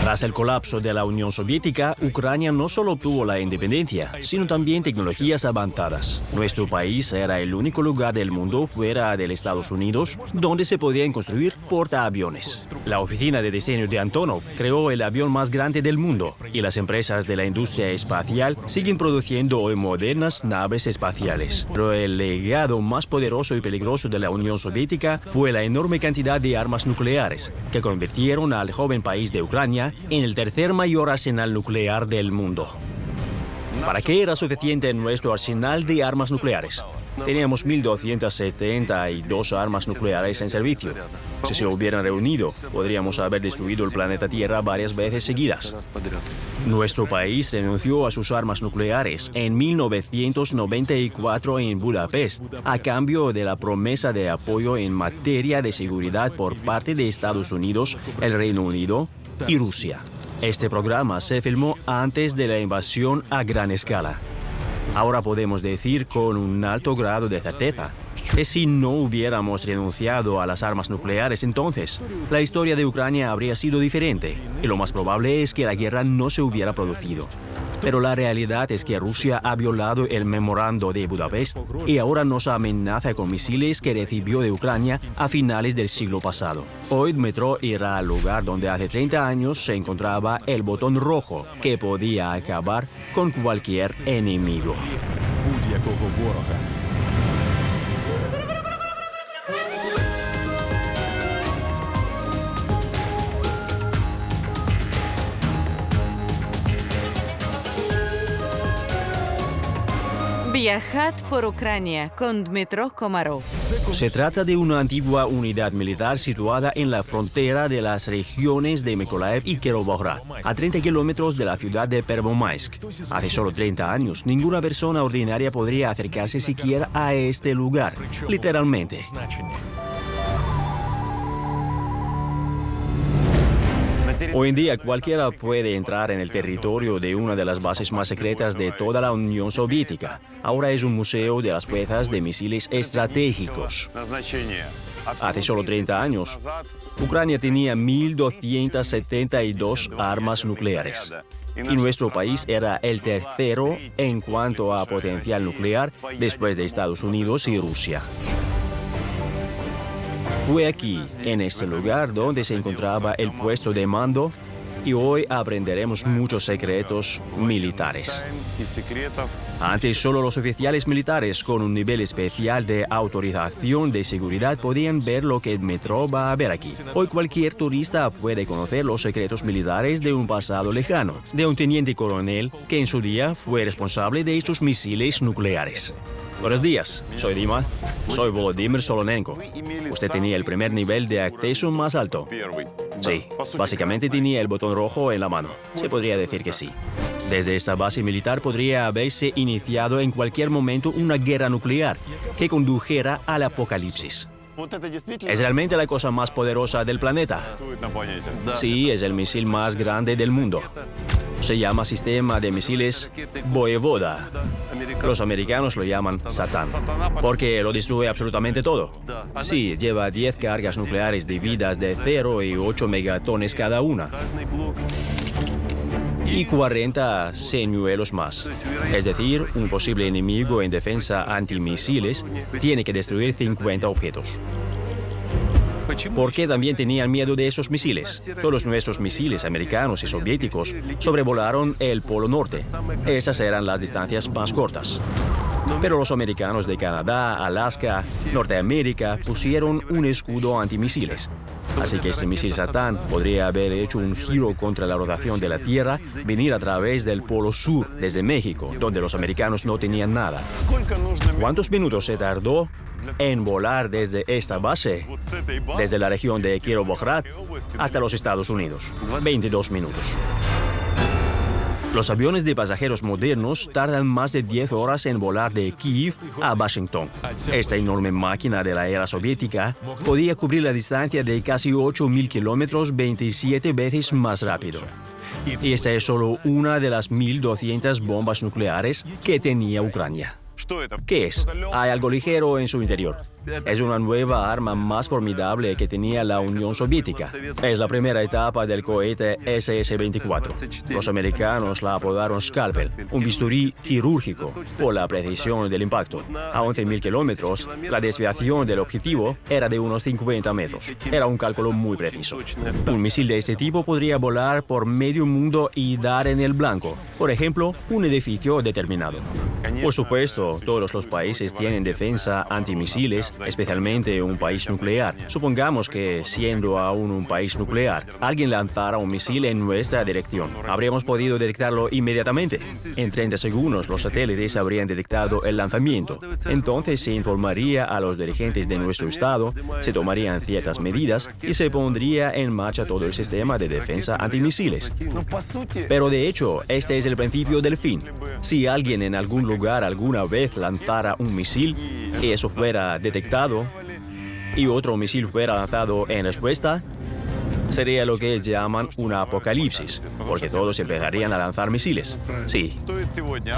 Tras el colapso de la Unión Soviética, Ucrania no solo obtuvo la independencia, sino también tecnologías avanzadas. Nuestro país era el único lugar del mundo fuera de Estados Unidos donde se podían construir portaaviones. La oficina de diseño de Antonov creó el avión más grande del mundo y las empresas de la industria espacial siguen produciendo hoy modernas naves espaciales. Pero el legado más poderoso y peligroso de la Unión Soviética fue la enorme cantidad de armas nucleares que convirtieron al joven país de Ucrania en el tercer mayor arsenal nuclear del mundo. ¿Para qué era suficiente nuestro arsenal de armas nucleares? Teníamos 1.272 armas nucleares en servicio. Si se hubieran reunido, podríamos haber destruido el planeta Tierra varias veces seguidas. Nuestro país renunció a sus armas nucleares en 1994 en Budapest, a cambio de la promesa de apoyo en materia de seguridad por parte de Estados Unidos, el Reino Unido y Rusia. Este programa se filmó antes de la invasión a gran escala. Ahora podemos decir con un alto grado de certeza que si no hubiéramos renunciado a las armas nucleares entonces, la historia de Ucrania habría sido diferente y lo más probable es que la guerra no se hubiera producido. Pero la realidad es que Rusia ha violado el memorando de Budapest y ahora nos amenaza con misiles que recibió de Ucrania a finales del siglo pasado. Hoy Dmytro irá al lugar donde hace 30 años se encontraba el botón rojo que podía acabar con cualquier enemigo. Viajad por Ucrania con Dmytro Komarov. Se trata de una antigua unidad militar situada en la frontera de las regiones de Mykolaiv y Kirovohrad, a 30 kilómetros de la ciudad de Pervomaisk. Hace solo 30 años, ninguna persona ordinaria podría acercarse siquiera a este lugar, literalmente. Hoy en día cualquiera puede entrar en el territorio de una de las bases más secretas de toda la Unión Soviética. Ahora es un museo de las piezas de misiles estratégicos. Hace solo 30 años, Ucrania tenía 1.272 armas nucleares. Y nuestro país era el tercero en cuanto a potencial nuclear después de Estados Unidos y Rusia. Fue aquí, en este lugar, donde se encontraba el puesto de mando y hoy aprenderemos muchos secretos militares. Antes, solo los oficiales militares con un nivel especial de autorización de seguridad podían ver lo que Dmytro va a ver aquí. Hoy cualquier turista puede conocer los secretos militares de un pasado lejano, de un teniente coronel que en su día fue responsable de estos misiles nucleares. Buenos días, soy Dima. Soy Volodymyr Solonenko. ¿Usted tenía el primer nivel de acceso más alto? Sí, básicamente tenía el botón rojo en la mano. Se podría decir que sí. Desde esta base militar podría haberse iniciado en cualquier momento una guerra nuclear que condujera al apocalipsis. ¿Es realmente la cosa más poderosa del planeta? Sí, es el misil más grande del mundo. Se llama sistema de misiles Voyevoda. Los americanos lo llaman Satán, porque lo destruye absolutamente todo. Sí, lleva 10 cargas nucleares divididas de 0 y 8 megatones cada una. Y 40 señuelos más. Es decir, un posible enemigo en defensa antimisiles tiene que destruir 50 objetos. ¿Por qué también tenían miedo de esos misiles? Todos nuestros misiles americanos y soviéticos sobrevolaron el Polo Norte. Esas eran las distancias más cortas. Pero los americanos de Canadá, Alaska, Norteamérica pusieron un escudo antimisiles. Así que este misil Satán podría haber hecho un giro contra la rotación de la Tierra, venir a través del Polo Sur, desde México, donde los americanos no tenían nada. ¿Cuántos minutos se tardó en volar desde esta base, desde la región de Kirovohrad hasta los Estados Unidos? 22 minutos. Los aviones de pasajeros modernos tardan más de 10 horas en volar de Kiev a Washington. Esta enorme máquina de la era soviética podía cubrir la distancia de casi 8.000 kilómetros 27 veces más rápido. Y esta es solo una de las 1.200 bombas nucleares que tenía Ucrania. ¿Qué es? Hay algo ligero en su interior. Es una nueva arma más formidable que tenía la Unión Soviética. Es la primera etapa del cohete SS-24. Los americanos la apodaron Scalpel, un bisturí quirúrgico, por la precisión del impacto. A 11.000 kilómetros, la desviación del objetivo era de unos 50 metros. Era un cálculo muy preciso. Un misil de este tipo podría volar por medio mundo y dar en el blanco, por ejemplo, un edificio determinado. Por supuesto, todos los países tienen defensa antimisiles, especialmente un país nuclear. Supongamos que, siendo aún un país nuclear, alguien lanzara un misil en nuestra dirección. ¿Habríamos podido detectarlo inmediatamente? En 30 segundos, los satélites habrían detectado el lanzamiento. Entonces se informaría a los dirigentes de nuestro estado, se tomarían ciertas medidas y se pondría en marcha todo el sistema de defensa antimisiles. Pero de hecho, este es el principio del fin. Si alguien en algún lugar alguna vez lanzara un misil y eso fuera detectado y otro misil fuera lanzado en respuesta, sería lo que llaman una apocalipsis, porque todos empezarían a lanzar misiles. Sí,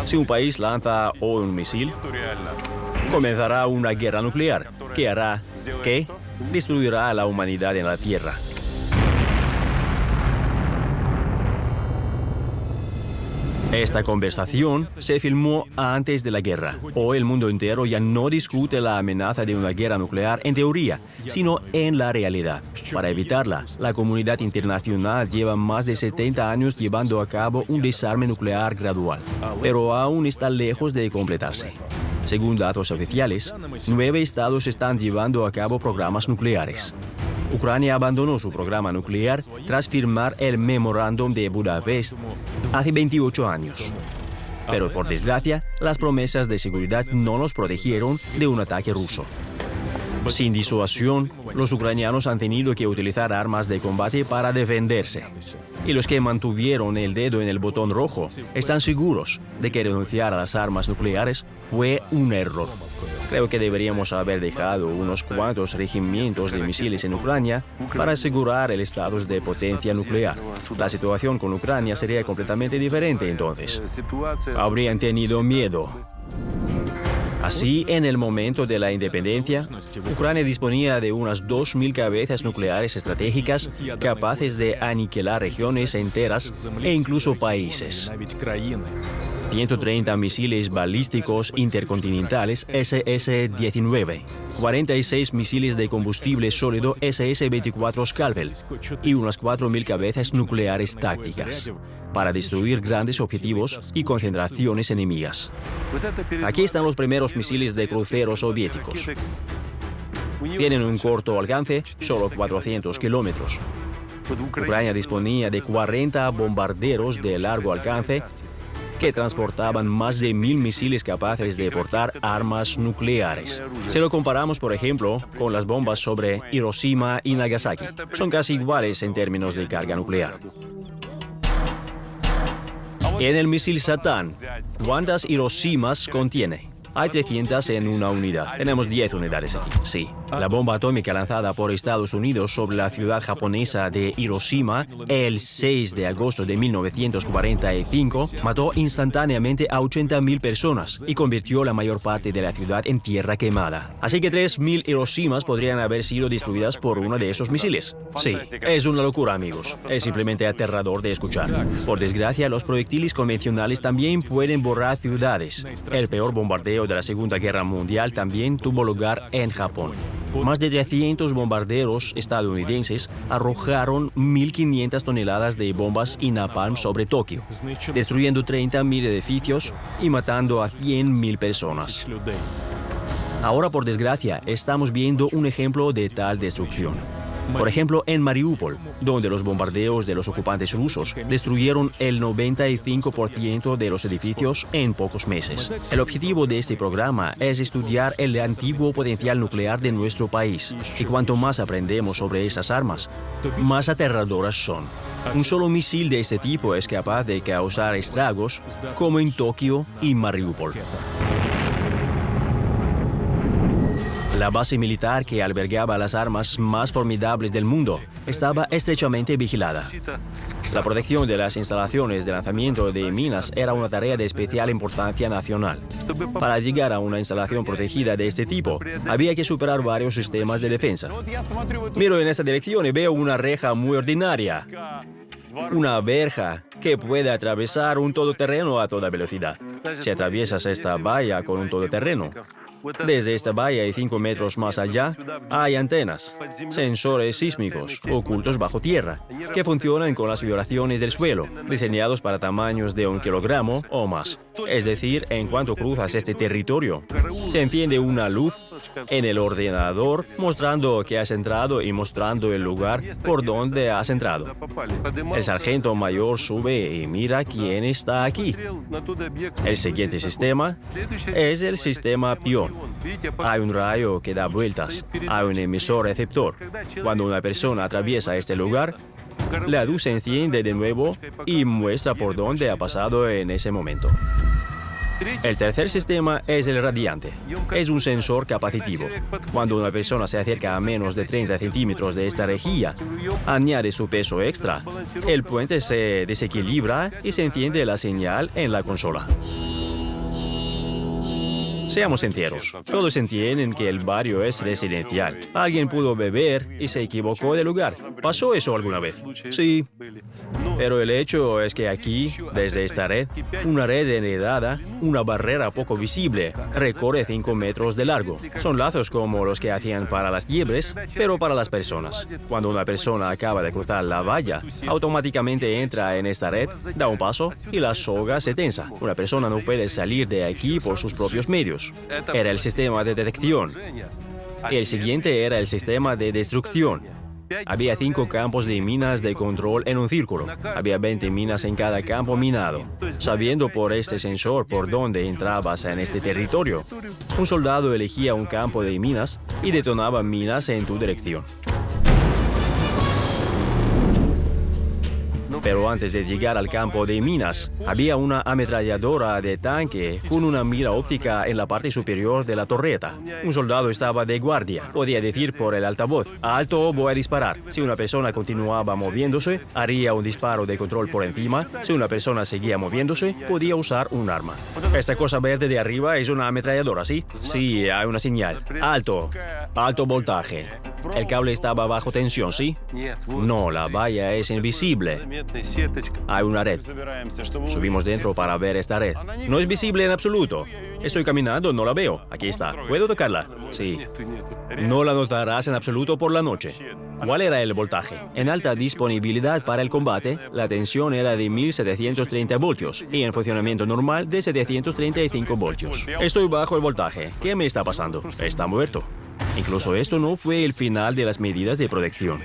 si un país lanza hoy un misil, comenzará una guerra nuclear que hará que destruirá a la humanidad en la Tierra. Esta conversación se filmó antes de la guerra. Hoy el mundo entero ya no discute la amenaza de una guerra nuclear en teoría, sino en la realidad. Para evitarla, la comunidad internacional lleva más de 70 años llevando a cabo un desarme nuclear gradual, pero aún está lejos de completarse. Según datos oficiales, 9 estados están llevando a cabo programas nucleares. Ucrania abandonó su programa nuclear tras firmar el Memorándum de Budapest hace 28 años. Pero por desgracia, las promesas de seguridad no nos protegieron de un ataque ruso. Sin disuasión, los ucranianos han tenido que utilizar armas de combate para defenderse. Y los que mantuvieron el dedo en el botón rojo están seguros de que renunciar a las armas nucleares fue un error. Creo que deberíamos haber dejado unos cuantos regimientos de misiles en Ucrania para asegurar el estatus de potencia nuclear. La situación con Ucrania sería completamente diferente entonces. Habrían tenido miedo. Así, en el momento de la independencia, Ucrania disponía de unas 2.000 cabezas nucleares estratégicas capaces de aniquilar regiones enteras e incluso países. 130 misiles balísticos intercontinentales SS-19, 46 misiles de combustible sólido SS-24 Scalpel y unas 4.000 cabezas nucleares tácticas para destruir grandes objetivos y concentraciones enemigas. Aquí están los primeros misiles de crucero soviéticos. Tienen un corto alcance, solo 400 kilómetros. Ucrania disponía de 40 bombarderos de largo alcance que transportaban más de 1.000 misiles capaces de portar armas nucleares. Si lo comparamos, por ejemplo, con las bombas sobre Hiroshima y Nagasaki, son casi iguales en términos de carga nuclear. En el misil Satán, ¿cuántas Hiroshimas contiene? Hay 300 en una unidad. Tenemos 10 unidades aquí, sí. La bomba atómica lanzada por Estados Unidos sobre la ciudad japonesa de Hiroshima el 6 de agosto de 1945 mató instantáneamente a 80.000 personas y convirtió la mayor parte de la ciudad en tierra quemada. Así que 3.000 Hiroshimas podrían haber sido destruidas por uno de esos misiles. Sí, es una locura, amigos. Es simplemente aterrador de escuchar. Por desgracia, los proyectiles convencionales también pueden borrar ciudades. El peor bombardeo de la Segunda Guerra Mundial también tuvo lugar en Japón. Más de 300 bombarderos estadounidenses arrojaron 1.500 toneladas de bombas y napalm sobre Tokio, destruyendo 30.000 edificios y matando a 100.000 personas. Ahora, por desgracia, estamos viendo un ejemplo de tal destrucción. Por ejemplo, en Mariupol, donde los bombardeos de los ocupantes rusos destruyeron el 95% de los edificios en pocos meses. El objetivo de este programa es estudiar el antiguo potencial nuclear de nuestro país, y cuanto más aprendemos sobre esas armas, más aterradoras son. Un solo misil de este tipo es capaz de causar estragos, como en Tokio y Mariupol. La base militar que albergaba las armas más formidables del mundo estaba estrechamente vigilada. La protección de las instalaciones de lanzamiento de minas era una tarea de especial importancia nacional. Para llegar a una instalación protegida de este tipo, había que superar varios sistemas de defensa. Miro en esta dirección y veo una reja muy ordinaria. Una verja que puede atravesar un todoterreno a toda velocidad. Si atraviesas esta valla con un todoterreno, desde esta valla y 5 metros más allá, hay antenas, sensores sísmicos ocultos bajo tierra, que funcionan con las vibraciones del suelo, diseñados para tamaños de 1 kilogramo o más. Es decir, en cuanto cruzas este territorio, se enciende una luz en el ordenador mostrando que has entrado y mostrando el lugar por donde has entrado. El sargento mayor sube y mira quién está aquí. El siguiente sistema es el sistema peón. Hay un rayo que da vueltas, hay un emisor receptor. Cuando una persona atraviesa este lugar, la luz se enciende de nuevo y muestra por dónde ha pasado en ese momento. El tercer sistema es el radiante. Es un sensor capacitivo. Cuando una persona se acerca a menos de 30 centímetros de esta rejilla, añade su peso extra, el puente se desequilibra y se enciende la señal en la consola. Seamos sinceros, todos entienden que el barrio es residencial. Alguien pudo beber y se equivocó de lugar. ¿Pasó eso alguna vez? Sí. Pero el hecho es que aquí, desde esta red, una red enredada, una barrera poco visible, recorre 5 metros de largo. Son lazos como los que hacían para las liebres, pero para las personas. Cuando una persona acaba de cruzar la valla, automáticamente entra en esta red, da un paso y la soga se tensa. Una persona no puede salir de aquí por sus propios medios. Era el sistema de detección. Y el siguiente era el sistema de destrucción. Había 5 campos de minas de control en un círculo. Había 20 minas en cada campo minado. Sabiendo por este sensor por dónde entrabas en este territorio, un soldado elegía un campo de minas y detonaba minas en tu dirección. Pero antes de llegar al campo de minas, había una ametralladora de tanque con una mira óptica en la parte superior de la torreta. Un soldado estaba de guardia. Podía decir por el altavoz: "Alto, voy a disparar". Si una persona continuaba moviéndose, haría un disparo de control por encima. Si una persona seguía moviéndose, podía usar un arma. Esta cosa verde de arriba es una ametralladora, ¿sí? Sí, hay una señal. Alto. Alto voltaje. El cable estaba bajo tensión, ¿sí? No, la valla es invisible. Hay una red. Subimos dentro para ver esta red. No es visible en absoluto. Estoy caminando, no la veo. Aquí está. ¿Puedo tocarla? Sí. No la notarás en absoluto por la noche. ¿Cuál era el voltaje? En alta disponibilidad para el combate, la tensión era de 1730 voltios y en funcionamiento normal de 735 voltios. Estoy bajo el voltaje. ¿Qué me está pasando? Está muerto. Incluso esto no fue el final de las medidas de protección.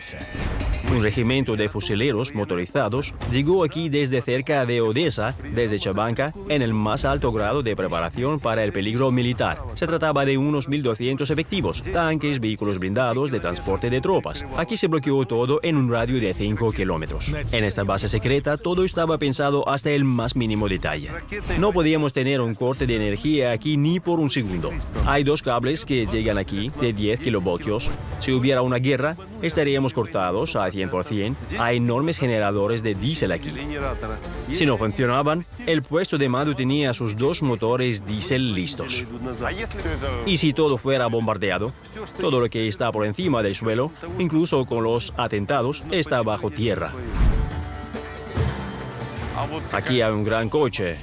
Un regimiento de fusileros motorizados llegó aquí desde cerca de Odessa, desde Chabanka, en el más alto grado de preparación para el peligro militar. Se trataba de unos 1.200 efectivos, tanques, vehículos blindados de transporte de tropas. Aquí se bloqueó todo en un radio de 5 kilómetros. En esta base secreta todo estaba pensado hasta el más mínimo detalle. No podíamos tener un corte de energía aquí ni por un segundo. Hay 2 cables que llegan aquí de 10 kilovoltios. Si hubiera una guerra, estaríamos cortados a 100%. Hay enormes generadores de diésel aquí. Si no funcionaban, el puesto de mando tenía sus 2 motores diésel listos. Y si todo fuera bombardeado, todo lo que está por encima del suelo, incluso con los atentados, está bajo tierra. Aquí hay un gran coche.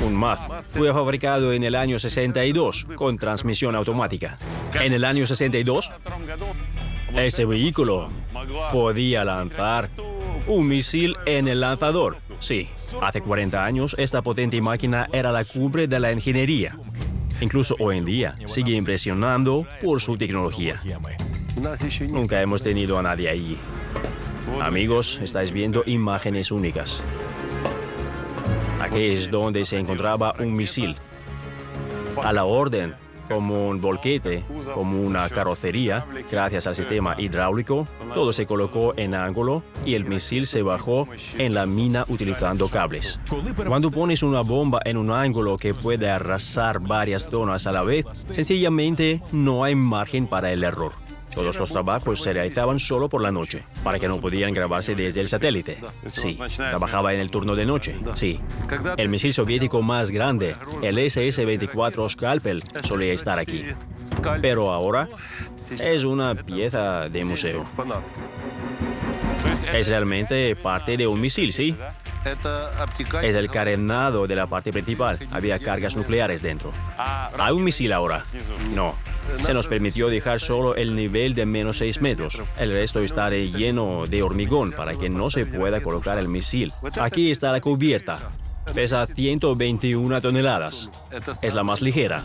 Un Maz. Fue fabricado en el año 62 con transmisión automática. En el año 62, este vehículo podía lanzar un misil en el lanzador. Sí, hace 40 años esta potente máquina era la cumbre de la ingeniería. Incluso hoy en día sigue impresionando por su tecnología. Nunca hemos tenido a nadie allí. Amigos, estáis viendo imágenes únicas. Aquí es donde se encontraba un misil. A la orden, como un volquete, como una carrocería. Gracias al sistema hidráulico, todo se colocó en ángulo y el misil se bajó en la mina utilizando cables. Cuando pones una bomba en un ángulo que puede arrasar varias zonas a la vez, sencillamente no hay margen para el error. Todos los trabajos se realizaban solo por la noche, para que no podían grabarse desde el satélite. Sí, trabajaba en el turno de noche. Sí. El misil soviético más grande, el SS-24 Scalpel, solía estar aquí. Pero ahora es una pieza de museo. Es realmente parte de un misil, ¿sí? Es el carenado de la parte principal. Había cargas nucleares dentro. ¿Hay un misil ahora? No. Se nos permitió dejar solo el nivel de menos 6 metros. El resto está relleno de hormigón para que no se pueda colocar el misil. Aquí está la cubierta. Pesa 121 toneladas. Es la más ligera.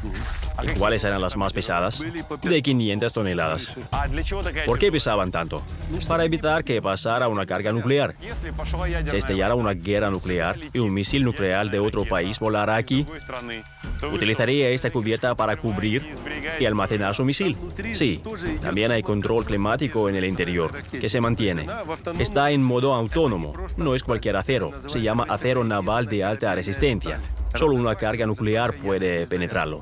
¿Y cuáles eran las más pesadas? De 500 toneladas. ¿Por qué pesaban tanto? Para evitar que pasara una carga nuclear. Si estallara una guerra nuclear y un misil nuclear de otro país volara aquí, ¿utilizaría esta cubierta para cubrir y almacenar su misil? Sí. También hay control climático en el interior, que se mantiene. Está en modo autónomo. No es cualquier acero. Se llama acero naval de alta resistencia. Solo una carga nuclear puede penetrarlo.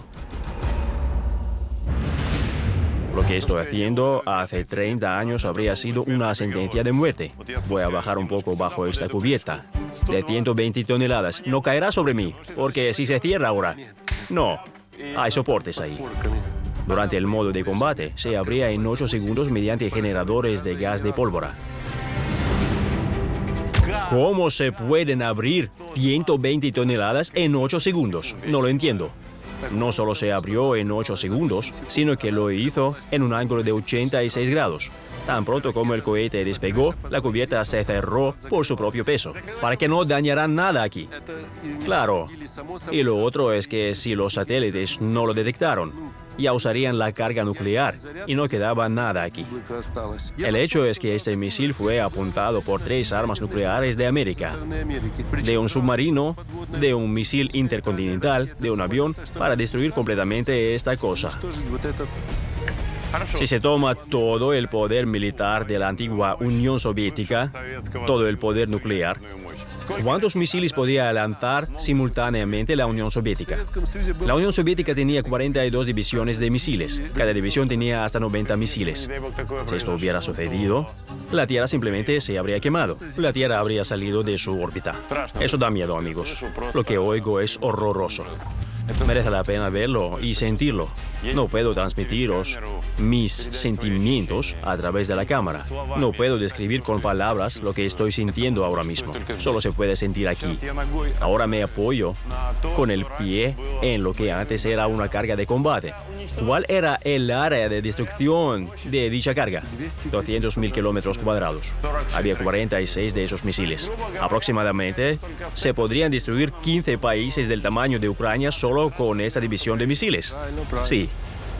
Lo que estoy haciendo hace 30 años habría sido una sentencia de muerte. Voy a bajar un poco bajo esta cubierta. De 120 toneladas. No caerá sobre mí, porque si se cierra ahora. No, hay soportes ahí. Durante el modo de combate, se abría en 8 segundos mediante generadores de gas de pólvora. ¿Cómo se pueden abrir 120 toneladas en 8 segundos? No lo entiendo. No solo se abrió en 8 segundos, sino que lo hizo en un ángulo de 86 grados. Tan pronto como el cohete despegó, la cubierta se cerró por su propio peso, para que no dañara nada aquí. Claro. Y lo otro es que si los satélites no lo detectaron, ya usarían la carga nuclear y no quedaba nada aquí. El hecho es que este misil fue apuntado por 3 armas nucleares de América. De un submarino, de un misil intercontinental, de un avión, para destruir completamente esta cosa. Si se toma todo el poder militar de la antigua Unión Soviética, todo el poder nuclear, ¿cuántos misiles podía lanzar simultáneamente la Unión Soviética? La Unión Soviética tenía 42 divisiones de misiles. Cada división tenía hasta 90 misiles. Si esto hubiera sucedido, la Tierra simplemente se habría quemado. La Tierra habría salido de su órbita. Eso da miedo, amigos. Lo que oigo es horroroso. Merece la pena verlo y sentirlo. No puedo transmitiros mis sentimientos a través de la cámara. No puedo describir con palabras lo que estoy sintiendo ahora mismo. Solo se puede sentir aquí. Ahora me apoyo con el pie en lo que antes era una carga de combate. ¿Cuál era el área de destrucción de dicha carga? 200.000 kilómetros cuadrados. Había 46 de esos misiles. Aproximadamente se podrían destruir 15 países del tamaño de Ucrania solo con esta división de misiles. Sí,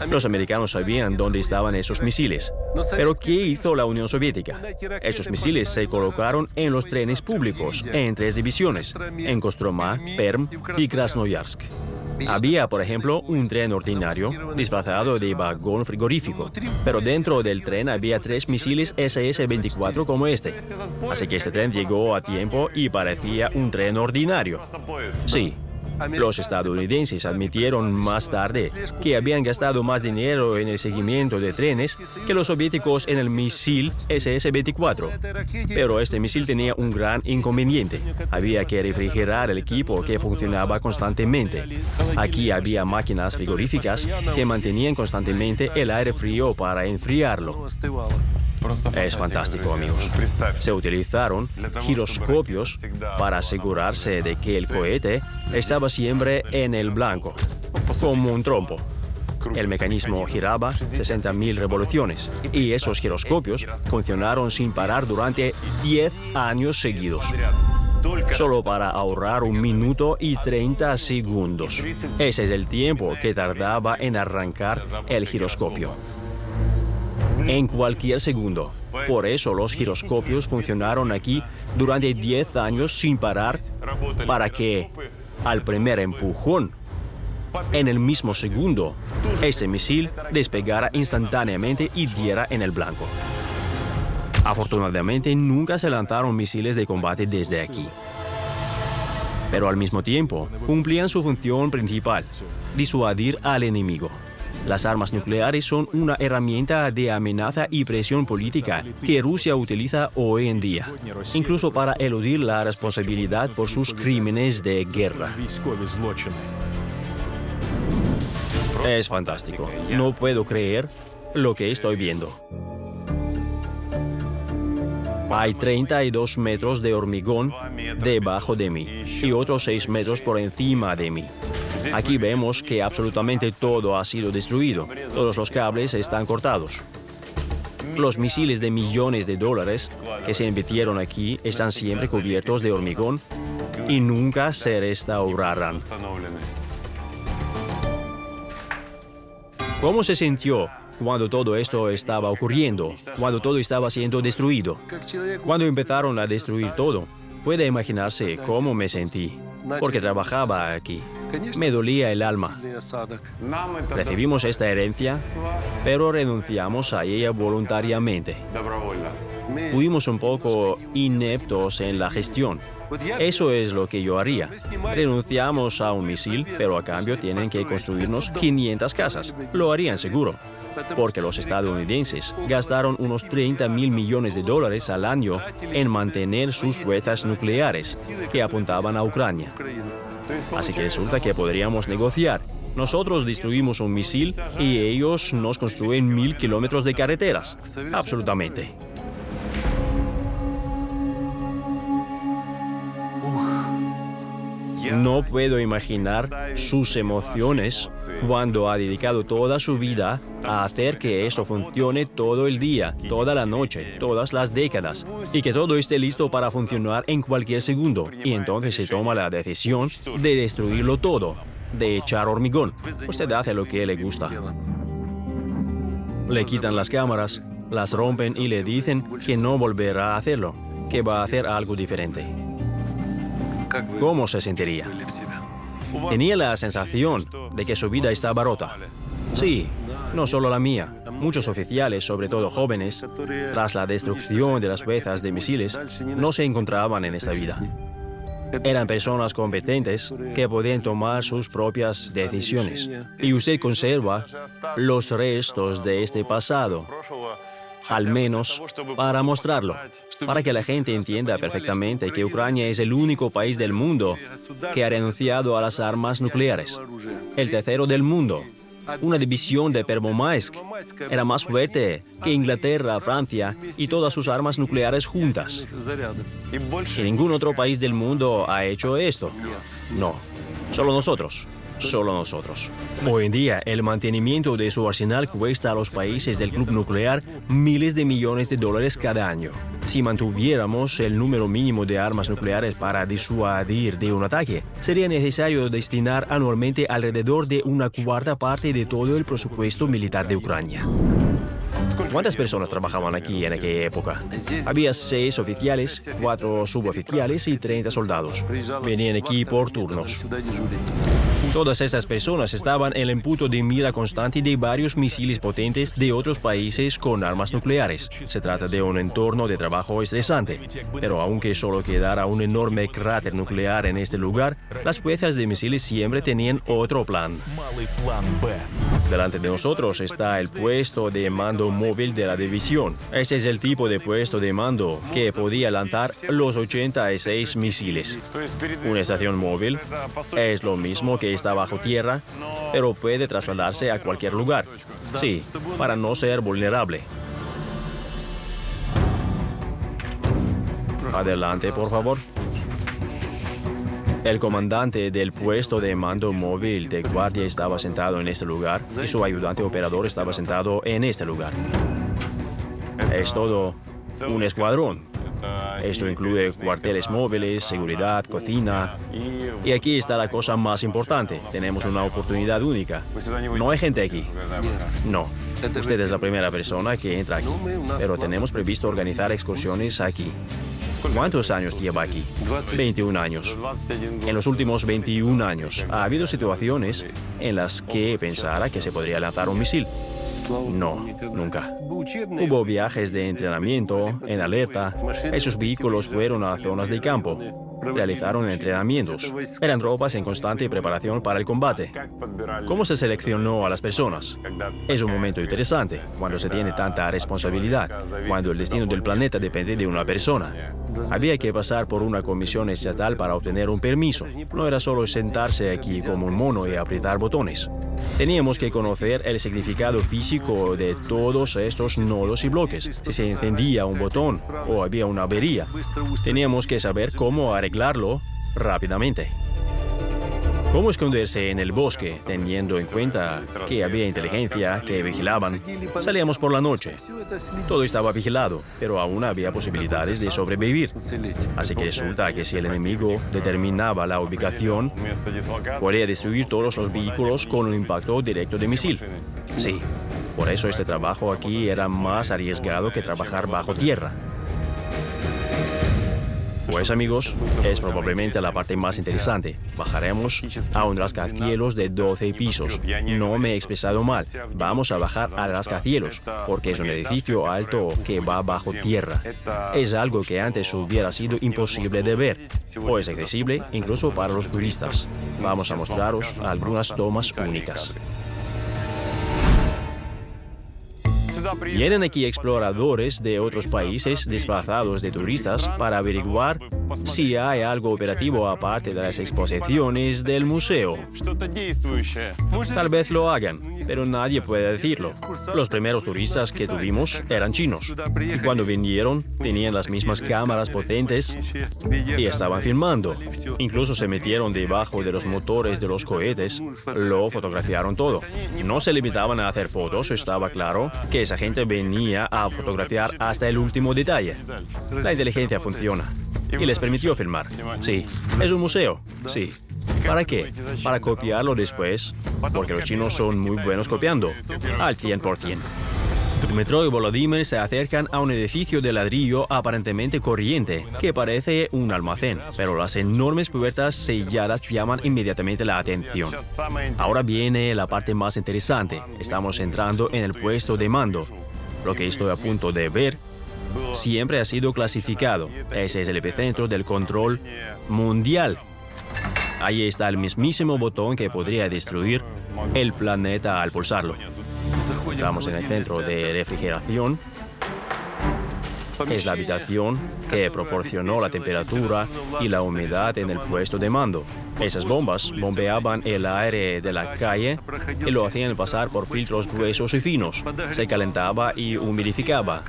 los americanos sabían dónde estaban esos misiles. Pero ¿qué hizo la Unión Soviética? Esos misiles se colocaron en los trenes públicos, en 3 divisiones, en Kostroma, Perm y Krasnoyarsk. Había, por ejemplo, un tren ordinario disfrazado de vagón frigorífico, pero dentro del tren había 3 misiles SS-24 como este. Así que este tren llegó a tiempo y parecía un tren ordinario. Sí. Los estadounidenses admitieron más tarde que habían gastado más dinero en el seguimiento de trenes que los soviéticos en el misil SS-24. Pero este misil tenía un gran inconveniente. Había que refrigerar el equipo que funcionaba constantemente. Aquí había máquinas frigoríficas que mantenían constantemente el aire frío para enfriarlo. Es fantástico, amigos. Se utilizaron giroscopios para asegurarse de que el cohete estaba siempre en el blanco, como un trompo. El mecanismo giraba 60.000 revoluciones y esos giroscopios funcionaron sin parar durante 10 años seguidos. Solo para ahorrar 1 minuto y 30 segundos. Ese es el tiempo que tardaba en arrancar el giroscopio. En cualquier segundo. Por eso los giroscopios funcionaron aquí durante 10 años sin parar para que, al primer empujón, En el mismo segundo, ese misil despegara instantáneamente y diera en el blanco. Afortunadamente, nunca se lanzaron misiles de combate desde aquí. Pero al mismo tiempo, cumplían su función principal: disuadir al enemigo. Las armas nucleares son una herramienta de amenaza y presión política que Rusia utiliza hoy en día, incluso para eludir la responsabilidad por sus crímenes de guerra. Es fantástico. No puedo creer lo que estoy viendo. Hay 32 metros de hormigón debajo de mí y otros 6 metros por encima de mí. Aquí vemos que absolutamente todo ha sido destruido. Todos los cables están cortados. Los misiles de millones de dólares que se invirtieron aquí están siempre cubiertos de hormigón y nunca se restaurarán. ¿Cómo se sintió cuando todo esto estaba ocurriendo? Cuando todo estaba siendo destruido. Cuando empezaron a destruir todo, puede imaginarse cómo me sentí, porque trabajaba aquí. Me dolía el alma. Recibimos esta herencia, pero renunciamos a ella voluntariamente. Fuimos un poco ineptos en la gestión. Eso es lo que yo haría. Renunciamos a un misil, pero a cambio tienen que construirnos 500 casas. Lo harían seguro, porque los estadounidenses gastaron unos 30.000 millones de dólares al año en mantener sus fuerzas nucleares que apuntaban a Ucrania. Así que resulta que podríamos negociar. Nosotros destruimos un misil y ellos nos construyen 1.000 kilómetros de carreteras. Absolutamente. No puedo imaginar sus emociones cuando ha dedicado toda su vida a hacer que esto funcione todo el día, toda la noche, todas las décadas, y que todo esté listo para funcionar en cualquier segundo. Y entonces se toma la decisión de destruirlo todo, de echar hormigón. Usted hace lo que le gusta. Le quitan las cámaras, las rompen y le dicen que no volverá a hacerlo, que va a hacer algo diferente. ¿Cómo se sentiría? Tenía la sensación de que su vida estaba rota. Sí, no solo la mía. Muchos oficiales, sobre todo jóvenes, tras la destrucción de las piezas de misiles, no se encontraban en esta vida. Eran personas competentes que podían tomar sus propias decisiones. Y usted conserva los restos de este pasado, al menos para mostrarlo, para que la gente entienda perfectamente que Ucrania es el único país del mundo que ha renunciado a las armas nucleares. El tercero del mundo. Una división de Pervomaisk era más fuerte que Inglaterra, Francia y todas sus armas nucleares juntas. Y ningún otro país del mundo ha hecho esto. No, solo nosotros. Solo nosotros. Hoy en día, el mantenimiento de su arsenal cuesta a los países del club nuclear miles de millones de dólares cada año. Si mantuviéramos el número mínimo de armas nucleares para disuadir de un ataque, sería necesario destinar anualmente alrededor de una cuarta parte de todo el presupuesto militar de Ucrania. ¿Cuántas personas trabajaban aquí en aquella época? Había 6 oficiales, 4 suboficiales y 30 soldados. Venían aquí por turnos. Todas estas personas estaban en el punto de mira constante de varios misiles potentes de otros países con armas nucleares. Se trata de un entorno de trabajo estresante. Pero aunque solo quedara un enorme cráter nuclear en este lugar, las piezas de misiles siempre tenían otro plan. Delante de nosotros está el puesto de mando móvil de la división. Este es el tipo de puesto de mando que podía lanzar los 86 misiles. Una estación móvil es lo mismo que está bajo tierra, pero puede trasladarse a cualquier lugar. Sí, para no ser vulnerable. Adelante, por favor. El comandante del puesto de mando móvil de guardia estaba sentado en este lugar y su ayudante operador estaba sentado en este lugar. Es todo un escuadrón. Esto incluye cuarteles móviles, seguridad, cocina. Y aquí está la cosa más importante. Tenemos una oportunidad única. No hay gente aquí. No. Usted es la primera persona que entra aquí. Pero tenemos previsto organizar excursiones aquí. ¿Cuántos años lleva aquí? 21 años. En los últimos 21 años, ¿ha habido situaciones en las que pensara que se podría lanzar un misil? No, nunca. Hubo viajes de entrenamiento, en alerta. Esos vehículos fueron a zonas de campo. Realizaron entrenamientos. Eran tropas en constante preparación para el combate. ¿Cómo se seleccionó a las personas? Es un momento interesante, cuando se tiene tanta responsabilidad, cuando el destino del planeta depende de una persona. Había que pasar por una comisión estatal para obtener un permiso. No era solo sentarse aquí como un mono y apretar botones. Teníamos que conocer el significado físico de todos estos nodos y bloques. Si se encendía un botón o había una avería, teníamos que saber cómo arreglarlo rápidamente. ¿Cómo esconderse en el bosque, teniendo en cuenta que había inteligencia, que vigilaban? Salíamos por la noche. Todo estaba vigilado, pero aún había posibilidades de sobrevivir. Así que resulta que si el enemigo determinaba la ubicación, podía destruir todos los vehículos con un impacto directo de misil. Sí, por eso este trabajo aquí era más arriesgado que trabajar bajo tierra. Pues amigos, es probablemente la parte más interesante. Bajaremos a un rascacielos de 12 pisos. No me he expresado mal. Vamos a bajar al rascacielos, porque es un edificio alto que va bajo tierra. Es algo que antes hubiera sido imposible de ver. O es accesible incluso para los turistas. Vamos a mostraros algunas tomas únicas. Vienen aquí exploradores de otros países disfrazados de turistas para averiguar si hay algo operativo aparte de las exposiciones del museo. Tal vez lo hagan, pero nadie puede decirlo. Los primeros turistas que tuvimos eran chinos. Y cuando vinieron, tenían las mismas cámaras potentes y estaban filmando. Incluso se metieron debajo de los motores de los cohetes, lo fotografiaron todo. No se limitaban a hacer fotos, estaba claro que esa gente venía a fotografiar hasta el último detalle. La inteligencia funciona. Y les permitió filmar. Sí. ¿Es un museo? Sí. ¿Para qué? Para copiarlo después, porque los chinos son muy buenos copiando. Al 100%. Dmytro y Volodymyr se acercan a un edificio de ladrillo aparentemente corriente, que parece un almacén, pero las enormes puertas selladas llaman inmediatamente la atención. Ahora viene la parte más interesante. Estamos entrando en el puesto de mando. Lo que estoy a punto de ver siempre ha sido clasificado. Ese es el epicentro del control mundial. Ahí está el mismísimo botón que podría destruir el planeta al pulsarlo. Entramos en el centro de refrigeración. Es la habitación que proporcionó la temperatura y la humedad en el puesto de mando. Esas bombas bombeaban el aire de la calle y lo hacían pasar por filtros gruesos y finos. Se calentaba y humidificaba.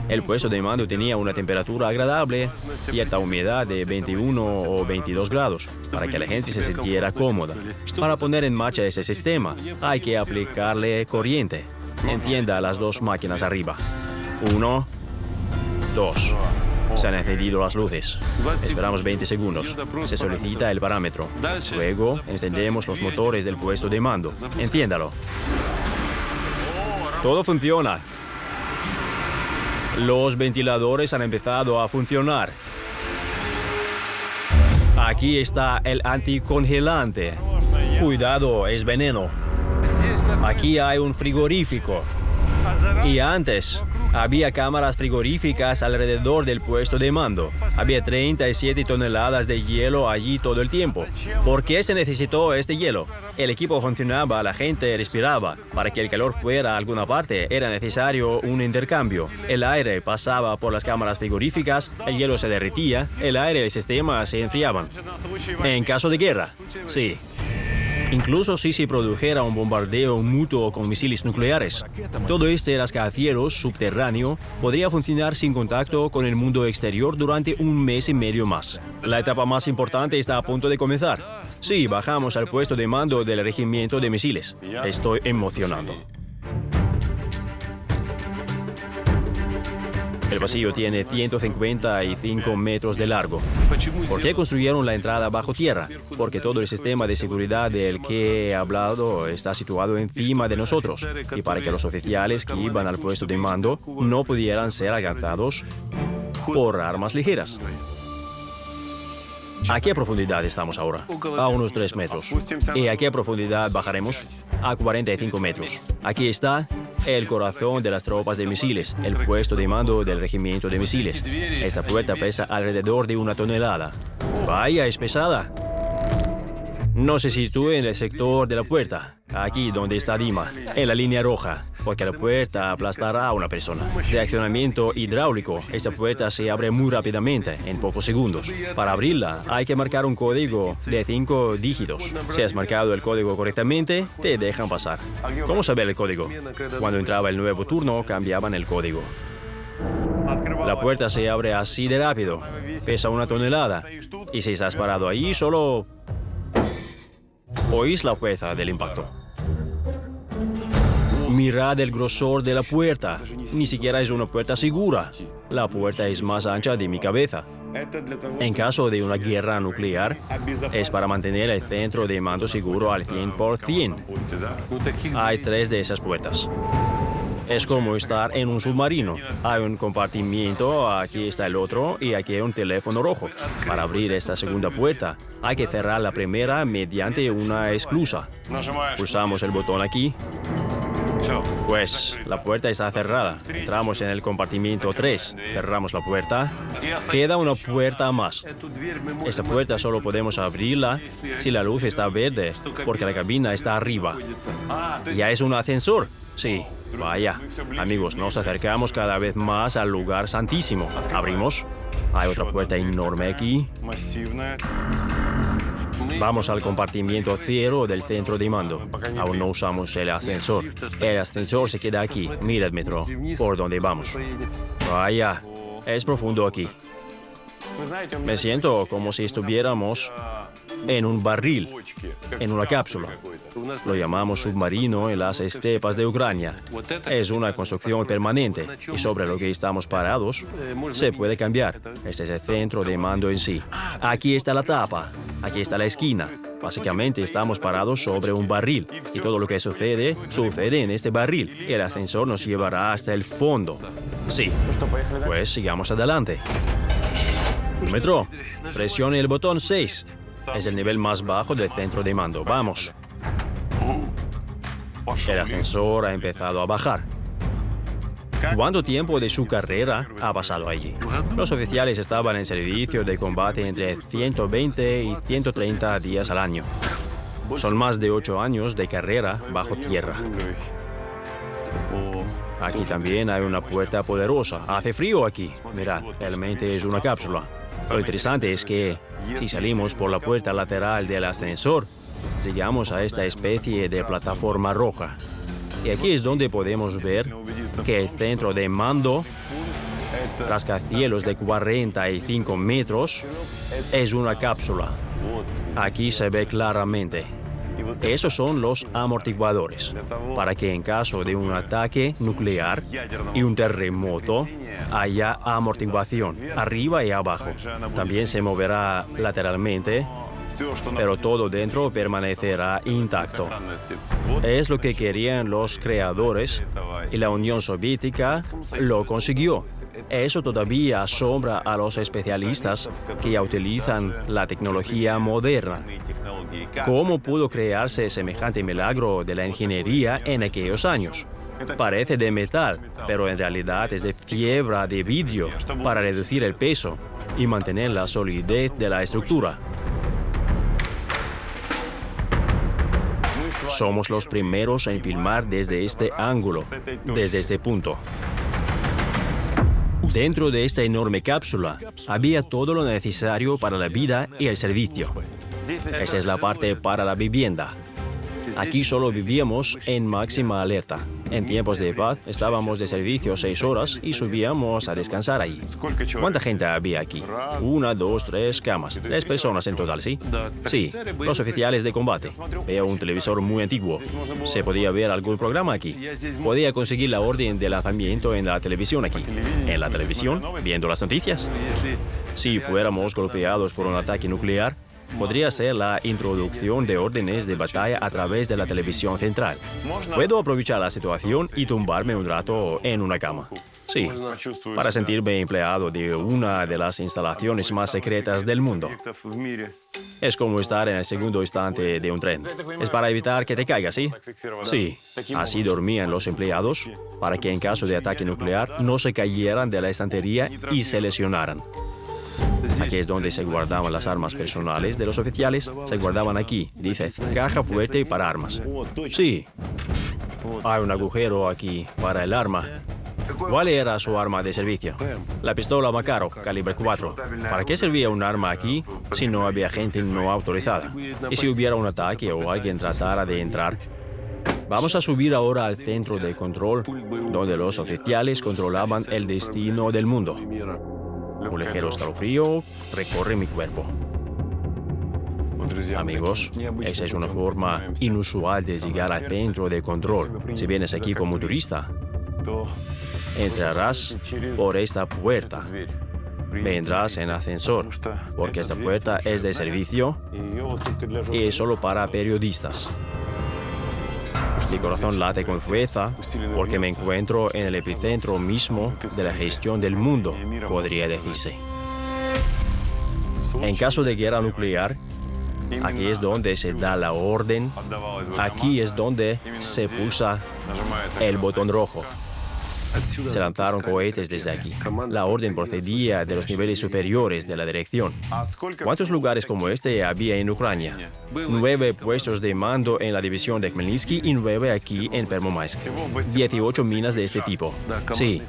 El puesto de mando tenía una temperatura agradable y alta humedad de 21 o 22 grados, para que la gente se sintiera cómoda. Para poner en marcha ese sistema, hay que aplicarle corriente. Encienda las dos máquinas arriba. 1, 2. Se han encendido las luces. Esperamos 20 segundos. Se solicita el parámetro. Luego, encendemos los motores del puesto de mando. Enciéndalo. Todo funciona. Los ventiladores han empezado a funcionar. Aquí está el anticongelante. Cuidado, es veneno. Aquí hay un frigorífico. Y antes, había cámaras frigoríficas alrededor del puesto de mando. Había 37 toneladas de hielo allí todo el tiempo. ¿Por qué se necesitó este hielo? El equipo funcionaba, la gente respiraba. Para que el calor fuera a alguna parte, era necesario un intercambio. El aire pasaba por las cámaras frigoríficas, el hielo se derretía, el aire y el sistema se enfriaban. En caso de guerra, sí. Incluso si se produjera un bombardeo mutuo con misiles nucleares. Todo este rascacielos subterráneo podría funcionar sin contacto con el mundo exterior durante un mes y medio más. La etapa más importante está a punto de comenzar. Sí, bajamos al puesto de mando del regimiento de misiles. Estoy emocionado. El pasillo tiene 155 metros de largo. ¿Por qué construyeron la entrada bajo tierra? Porque todo el sistema de seguridad del que he hablado está situado encima de nosotros. Y para que los oficiales que iban al puesto de mando no pudieran ser alcanzados por armas ligeras. ¿A qué profundidad estamos ahora? A unos 3 metros. ¿Y a qué profundidad bajaremos? A 45 metros. Aquí está el corazón de las tropas de misiles, el puesto de mando del regimiento de misiles. Esta puerta pesa alrededor de 1 tonelada. Vaya, es pesada. No se sitúe en el sector de la puerta, aquí donde está Dima, en la línea roja, porque la puerta aplastará a una persona. De accionamiento hidráulico, esta puerta se abre muy rápidamente, en pocos segundos. Para abrirla, hay que marcar un código de 5 dígitos. Si has marcado el código correctamente, te dejan pasar. ¿Cómo saber el código? Cuando entraba el nuevo turno, cambiaban el código. La puerta se abre así de rápido, pesa 1 tonelada, y si estás parado ahí, solo oís la fuerza del impacto. Mirad el grosor de la puerta. Ni siquiera es una puerta segura. La puerta es más ancha de mi cabeza. En caso de una guerra nuclear, es para mantener el centro de mando seguro al 100%. Hay 3 de esas puertas. Es como estar en un submarino. Hay un compartimiento, aquí está el otro y aquí hay un teléfono rojo. Para abrir esta segunda puerta, hay que cerrar la primera mediante una esclusa. Pulsamos el botón aquí. Pues la puerta está cerrada. Entramos en el compartimiento 3. Cerramos la puerta. Queda una puerta más. Esta puerta solo podemos abrirla si la luz está verde, porque la cabina está arriba. ¿Ya es un ascensor? Sí. Vaya, amigos, nos acercamos cada vez más al lugar santísimo. Abrimos. Hay otra puerta enorme aquí. Vamos al compartimiento 0 del centro de mando. Aún no usamos el ascensor. El ascensor se queda aquí. Mira el metro. ¿Por dónde vamos? Vaya, es profundo aquí. Me siento como si estuviéramos en un barril, en una cápsula. Lo llamamos submarino en las estepas de Ucrania. Es una construcción permanente y sobre lo que estamos parados se puede cambiar. Este es el centro de mando en sí. Aquí está la tapa, aquí está la esquina. Básicamente estamos parados sobre un barril y todo lo que sucede en este barril. Y el ascensor nos llevará hasta el fondo. Sí, pues sigamos adelante. Metro, presione el botón 6. Es el nivel más bajo del centro de mando. Vamos. El ascensor ha empezado a bajar. ¿Cuánto tiempo de su carrera ha pasado allí? Los oficiales estaban en servicio de combate entre 120 y 130 días al año. Son más de 8 años de carrera bajo tierra. Aquí también hay una puerta poderosa. Hace frío aquí. Mirad, realmente es una cápsula. Lo interesante es que, si salimos por la puerta lateral del ascensor, llegamos a esta especie de plataforma roja. Y aquí es donde podemos ver que el centro de mando, rascacielos de 45 metros, es una cápsula. Aquí se ve claramente. Esos son los amortiguadores, para que en caso de un ataque nuclear y un terremoto, haya amortiguación arriba y abajo. También se moverá lateralmente, pero todo dentro permanecerá intacto. Es lo que querían los creadores y la Unión Soviética lo consiguió. Eso todavía asombra a los especialistas que ya utilizan la tecnología moderna. ¿Cómo pudo crearse semejante milagro de la ingeniería en aquellos años? Parece de metal, pero en realidad es de fibra de vidrio para reducir el peso y mantener la solidez de la estructura. Somos los primeros en filmar desde este ángulo, desde este punto. Dentro de esta enorme cápsula había todo lo necesario para la vida y el servicio. Esa es la parte para la vivienda. Aquí solo vivíamos en máxima alerta. En tiempos de paz estábamos de servicio 6 horas y subíamos a descansar ahí. ¿Cuánta gente había aquí? 1, 2, 3 camas. 3 personas en total, ¿sí? Sí, los oficiales de combate. Veo un televisor muy antiguo. ¿Se podía ver algún programa aquí? Podía conseguir la orden de lanzamiento en la televisión aquí. ¿En la televisión? ¿Viendo las noticias? Si fuéramos golpeados por un ataque nuclear, podría ser la introducción de órdenes de batalla a través de la televisión central. Puedo aprovechar la situación y tumbarme un rato en una cama. Sí, para sentirme empleado de una de las instalaciones más secretas del mundo. Es como estar en el segundo instante de un tren. Es para evitar que te caigas, ¿sí? Sí, así dormían los empleados para que en caso de ataque nuclear no se cayeran de la estantería y se lesionaran. Aquí es donde se guardaban las armas personales de los oficiales. Se guardaban aquí, dice, caja fuerte para armas. Sí, hay un agujero aquí para el arma. ¿Cuál era su arma de servicio? La pistola Makarov, calibre 4. ¿Para qué servía un arma aquí si no había gente no autorizada? ¿Y si hubiera un ataque o alguien tratara de entrar? Vamos a subir ahora al centro de control, donde los oficiales controlaban el destino del mundo. Un ligero escalofrío recorre mi cuerpo. Amigos, esa es una forma inusual de llegar al centro de control. Si vienes aquí como turista, entrarás por esta puerta. Vendrás en ascensor, porque esta puerta es de servicio y es solo para periodistas. Mi corazón late con fuerza porque me encuentro en el epicentro mismo de la gestión del mundo, podría decirse. En caso de guerra nuclear, aquí es donde se da la orden, aquí es donde se pulsa el botón rojo. Se lanzaron cohetes desde aquí. La orden procedía de los niveles superiores de la dirección. ¿Cuántos lugares como este había en Ucrania? 9 puestos de mando en la división de Khmelnytsky y 9 aquí en Permomaysk. 18 minas de este tipo. Sí.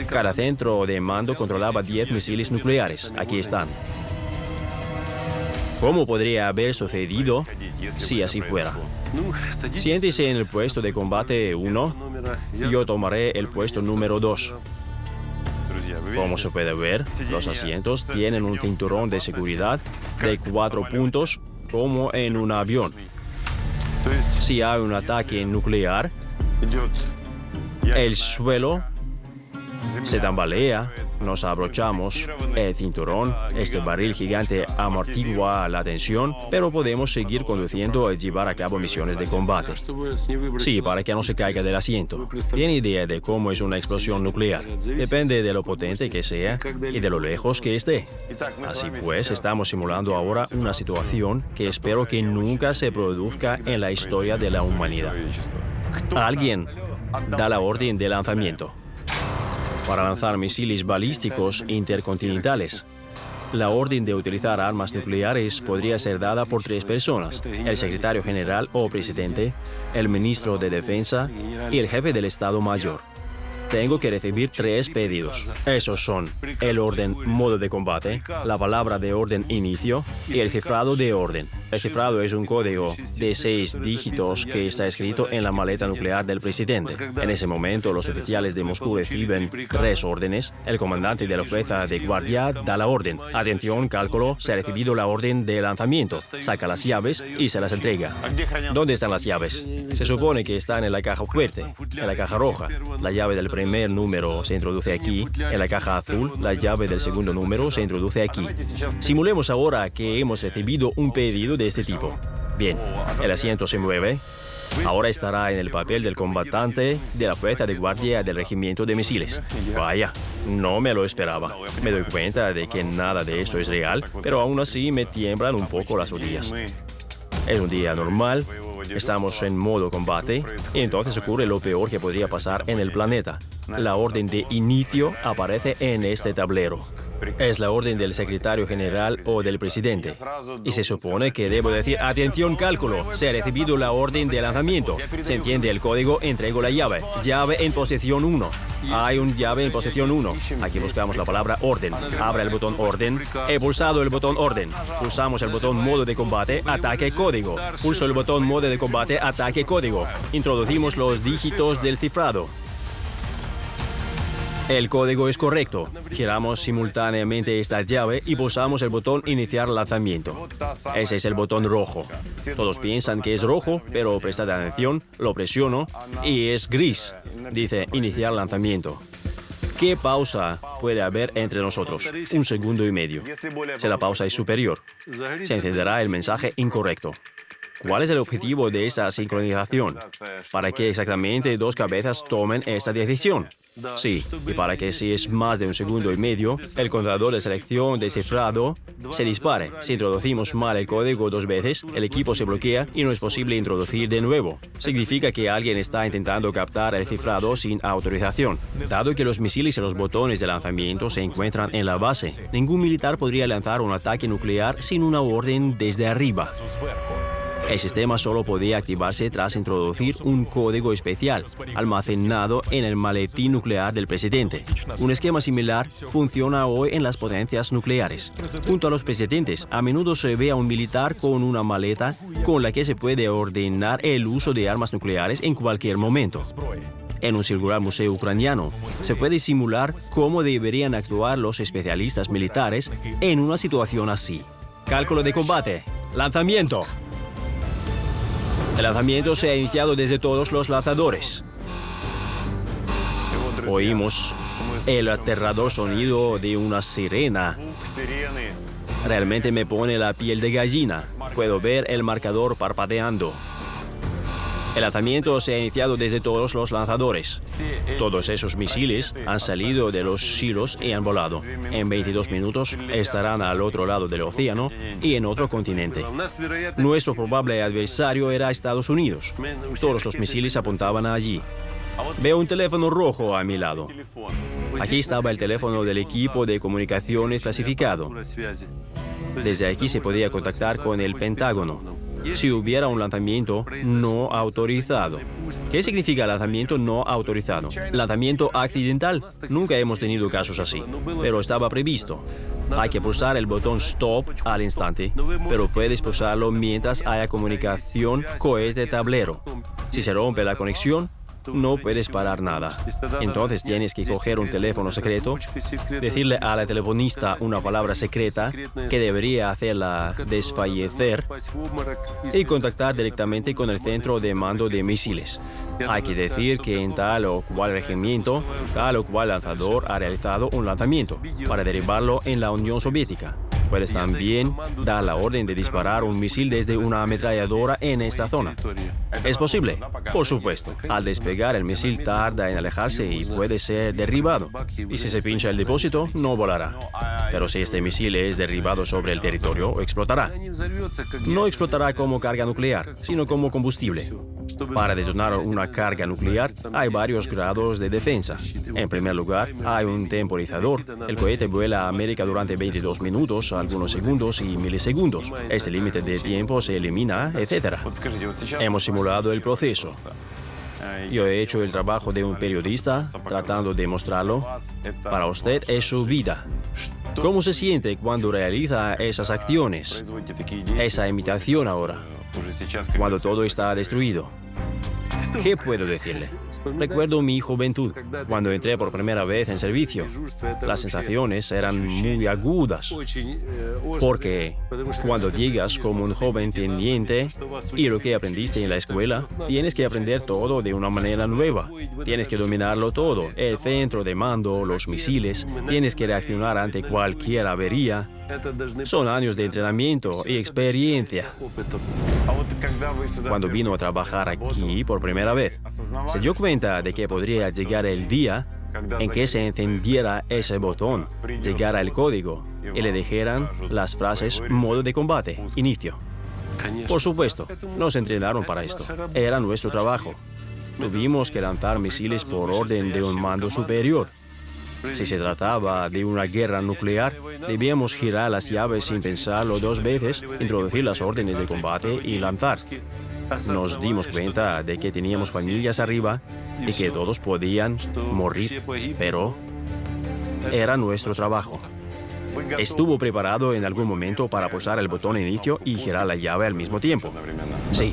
Cada centro de mando controlaba 10 misiles nucleares. Aquí están. ¿Cómo podría haber sucedido si así fuera? Siéntese en el puesto de combate 1. Yo tomaré el puesto número 2. Como se puede ver, los asientos tienen un cinturón de seguridad de 4 puntos, como en un avión. Si hay un ataque nuclear, el suelo se tambalea, nos abrochamos el cinturón, este barril gigante amortigua la tensión, pero podemos seguir conduciendo y llevar a cabo misiones de combate. Sí, para que no se caiga del asiento. ¿Tiene idea de cómo es una explosión nuclear? Depende de lo potente que sea y de lo lejos que esté. Así pues, estamos simulando ahora una situación que espero que nunca se produzca en la historia de la humanidad. Alguien da la orden de lanzamiento para lanzar misiles balísticos intercontinentales. La orden de utilizar armas nucleares podría ser dada por 3 personas: el secretario general o presidente, el ministro de Defensa y el jefe del Estado Mayor. Tengo que recibir 3 pedidos. Esos son el orden modo de combate, la palabra de orden inicio y el cifrado de orden. El cifrado es un código de 6 dígitos que está escrito en la maleta nuclear del presidente. En ese momento, los oficiales de Moscú reciben 3 órdenes. El comandante de la fuerza de guardia da la orden. Atención, cálculo, se ha recibido la orden de lanzamiento. Saca las llaves y se las entrega. ¿Dónde están las llaves? Se supone que están en la caja fuerte, en la caja roja. La llave del primer número se introduce aquí. En la caja azul, la llave del segundo número se introduce aquí. Simulemos ahora que hemos recibido un pedido de este tipo. Bien, el asiento se mueve. Ahora estará en el papel del combatante de la fuerza de guardia del regimiento de misiles. Vaya, no me lo esperaba. Me doy cuenta de que nada de esto es real, pero aún así me tiemblan un poco las rodillas. Es un día normal, estamos en modo combate, y entonces ocurre lo peor que podría pasar en el planeta. La orden de inicio aparece en este tablero. Es la orden del secretario general o del presidente. Y se supone que debo decir, atención cálculo, se ha recibido la orden de lanzamiento. Se entiende el código, entrego la llave. Llave en posición 1. Hay un llave en posición 1. Aquí buscamos la palabra orden. Abra el botón orden. He pulsado el botón orden. Pulsamos el botón modo de combate, ataque código. Pulso el botón modo de combate, ataque código. Introducimos los dígitos del cifrado. El código es correcto. Giramos simultáneamente esta llave y pulsamos el botón iniciar lanzamiento. Ese es el botón rojo. Todos piensan que es rojo, pero prestad atención, lo presiono y es gris. Dice iniciar lanzamiento. ¿Qué pausa puede haber entre nosotros? 1,5 segundos. Si la pausa es superior, se entenderá el mensaje incorrecto. ¿Cuál es el objetivo de esta sincronización? ¿Para qué exactamente 2 cabezas tomen esta decisión? Sí, y para que si es más de 1,5 segundos, el contador de selección descifrado se dispare. Si introducimos mal el código 2 veces, el equipo se bloquea y no es posible introducir de nuevo. Significa que alguien está intentando captar el cifrado sin autorización. Dado que los misiles y los botones de lanzamiento se encuentran en la base, ningún militar podría lanzar un ataque nuclear sin una orden desde arriba. El sistema solo podía activarse tras introducir un código especial almacenado en el maletín nuclear del presidente. Un esquema similar funciona hoy en las potencias nucleares. Junto a los presidentes, a menudo se ve a un militar con una maleta con la que se puede ordenar el uso de armas nucleares en cualquier momento. En un singular museo ucraniano, se puede simular cómo deberían actuar los especialistas militares en una situación así. Cálculo de combate. Lanzamiento. El lanzamiento se ha iniciado desde todos los lanzadores. Oímos el aterrador sonido de una sirena. Realmente me pone la piel de gallina. Puedo ver el marcador parpadeando. El lanzamiento se ha iniciado desde todos los lanzadores. Todos esos misiles han salido de los silos y han volado. En 22 minutos estarán al otro lado del océano y en otro continente. Nuestro probable adversario era Estados Unidos. Todos los misiles apuntaban allí. Veo un teléfono rojo a mi lado. Aquí estaba el teléfono del equipo de comunicaciones clasificado. Desde aquí se podía contactar con el Pentágono si hubiera un lanzamiento no autorizado. ¿Qué significa lanzamiento no autorizado? Lanzamiento accidental. Nunca hemos tenido casos así, pero estaba previsto. Hay que pulsar el botón Stop al instante, pero puedes pulsarlo mientras haya comunicación cohete-tablero. Si se rompe la conexión, no puedes parar nada. Entonces tienes que coger un teléfono secreto, decirle a la telefonista una palabra secreta que debería hacerla desfallecer y contactar directamente con el centro de mando de misiles. Hay que decir que en tal o cual regimiento, tal o cual lanzador ha realizado un lanzamiento para derribarlo en la Unión Soviética. Puedes también dar la orden de disparar un misil desde una ametralladora en esta zona. ¿Es posible? Por supuesto. Al despegar, el misil tarda en alejarse y puede ser derribado. Y si se pincha el depósito, no volará. Pero si este misil es derribado sobre el territorio, explotará. No explotará como carga nuclear, sino como combustible. Para detonar una carga nuclear, hay varios grados de defensa. En primer lugar, hay un temporizador. El cohete vuela a América durante 22 minutos, algunos segundos y milisegundos. Este límite de tiempo se elimina, etc. Hemos simulado el proceso. Yo he hecho el trabajo de un periodista tratando de mostrarlo. Para usted es su vida. ¿Cómo se siente cuando realiza esas acciones? Esa imitación ahora, cuando todo está destruido. ¿Qué puedo decirle? Recuerdo mi juventud, cuando entré por primera vez en servicio. Las sensaciones eran muy agudas, porque cuando llegas como un joven teniente y lo que aprendiste en la escuela, tienes que aprender todo de una manera nueva. Tienes que dominarlo todo, el centro de mando, los misiles, tienes que reaccionar ante cualquier avería. Son años de entrenamiento y experiencia. Cuando vino a trabajar aquí por primera vez, se dio cuenta de que podría llegar el día en que se encendiera ese botón, llegara el código y le dijeran las frases modo de combate, inicio. Por supuesto, nos entrenaron para esto. Era nuestro trabajo. Tuvimos que lanzar misiles por orden de un mando superior. Si se trataba de una guerra nuclear, debíamos girar las llaves sin pensarlo 2 veces, introducir las órdenes de combate y lanzar. Nos dimos cuenta de que teníamos familias arriba y que todos podían morir, pero era nuestro trabajo. ¿Estuvo preparado en algún momento para pulsar el botón inicio y girar la llave al mismo tiempo? Sí.